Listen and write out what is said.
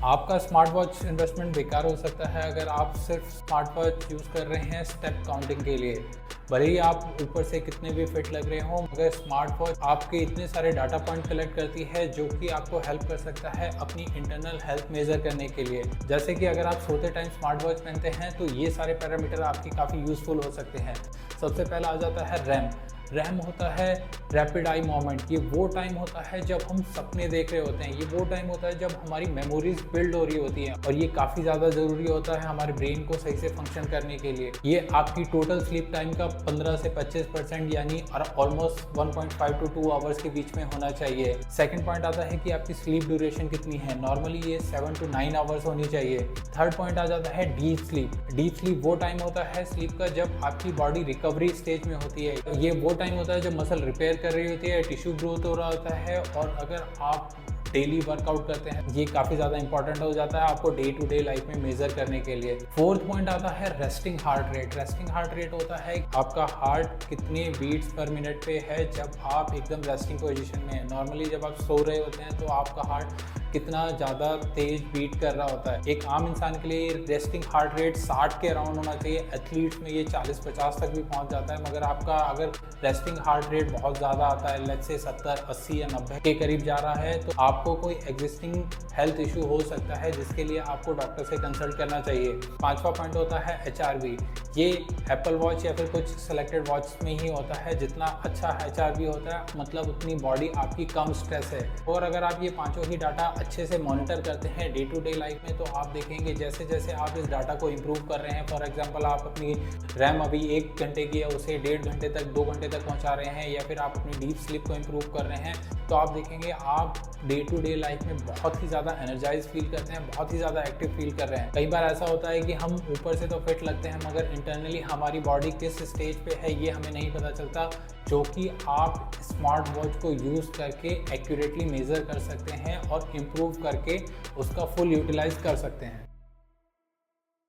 आपका smart watch investment बेकार हो सकता है अगर आप सिर्फ स्मार्ट वॉच यूज़ कर रहे हैं स्टेप काउंटिंग के लिए। भले ही आप ऊपर से कितने भी फिट लग रहे हों, मगर स्मार्ट वॉच आपके इतने सारे डाटा पॉइंट कलेक्ट करती है जो कि आपको हेल्प कर सकता है अपनी इंटरनल हेल्थ मेजर करने के लिए। जैसे कि अगर आप सोते टाइम स्मार्ट वॉच पहनते हैं तो ये सारे पैरामीटर आपकी काफ़ी यूज़फुल हो सकते हैं। सबसे पहला आ जाता है रैम। रैम होता है रैपिड आई मोमेंट। ये वो टाइम होता है जब हम सपने देख रहे होते हैं, ये वो टाइम होता है जब हमारी मेमोरीज बिल्ड हो रही होती हैं, और ये काफ़ी ज़्यादा ज़रूरी होता है हमारे ब्रेन को सही से फंक्शन करने के लिए। ये आपकी टोटल स्लीप टाइम का 15 से 25% यानी ऑलमोस्ट 1.5 to 2 आवर्स के बीच में होना चाहिए। सेकंड पॉइंट आता है कि आपकी स्लीप ड्यूरेशन कितनी है। नॉर्मली ये 7 to 9 आवर्स होनी चाहिए। थर्ड पॉइंट आ जाता है डीप स्लीप। डीप स्लीप वो टाइम होता है स्लीप का जब आपकी बॉडी रिकवरी स्टेज में होती है। ये वो टाइम होता है जब मसल रिपेयर कर रही होती है, टिश्यू ग्रोथ हो रहा होता है, और अगर आप डेली वर्कआउट करते हैं ये काफ़ी ज़्यादा इंपॉर्टेंट हो जाता है आपको डे टू डे लाइफ में मेजर करने के लिए। फोर्थ पॉइंट आता है resting heart rate. Resting heart rate होता है आपका हार्ट कितने बीट्स पर मिनट पे है जब आप एकदम रेस्टिंग पोजीशन में है। नॉर्मली जब आप सो रहे होते हैं तो आपका हार्ट कितना ज़्यादा तेज बीट कर रहा होता है। एक आम इंसान के लिए रेस्टिंग हार्ट रेट 60 के अराउंड होना चाहिए। एथलीट्स में ये 40-50 तक भी पहुंच जाता है, मगर आपका अगर रेस्टिंग हार्ट रेट बहुत ज़्यादा आता है, लेट्स से 70, 80 या 90 के करीब जा रहा है, तो आपको कोई एग्जिस्टिंग हेल्थ इशू हो सकता है जिसके लिए आपको डॉक्टर से कंसल्ट करना चाहिए। पांचवा पॉइंट होता है HRV। ये एप्पल वॉच या फिर कुछ सेलेक्टेड वॉच में ही होता है। जितना अच्छा HRV होता है मतलब उतनी बॉडी आपकी कम स्ट्रेस है। और अगर आप ये पांचों ही डाटा अच्छे से मॉनिटर करते हैं डे टू डे लाइफ में, तो आप देखेंगे जैसे जैसे आप इस डाटा को इम्प्रूव कर रहे हैं। फॉर एग्जांपल आप अपनी रैम अभी 1 घंटे की है उसे 1.5 घंटे तक 2 घंटे तक पहुंचा रहे हैं, या फिर आप अपनी डीप स्लीप को इम्प्रूव कर रहे हैं, तो आप देखेंगे आप डे टू डे लाइफ में बहुत ही ज़्यादा एनर्जाइज फील करते हैं, बहुत ही ज़्यादा एक्टिव फील कर रहे हैं। कई बार ऐसा होता है कि हम ऊपर से तो फिट लगते हैं मगर इंटरनली हमारी बॉडी किस स्टेज पे है ये हमें नहीं पता चलता, जो कि आप स्मार्ट वॉच को यूज़ करके एक्यूरेटली मेज़र कर सकते हैं और इम्प्रूव करके उसका फुल यूटिलाइज कर सकते हैं।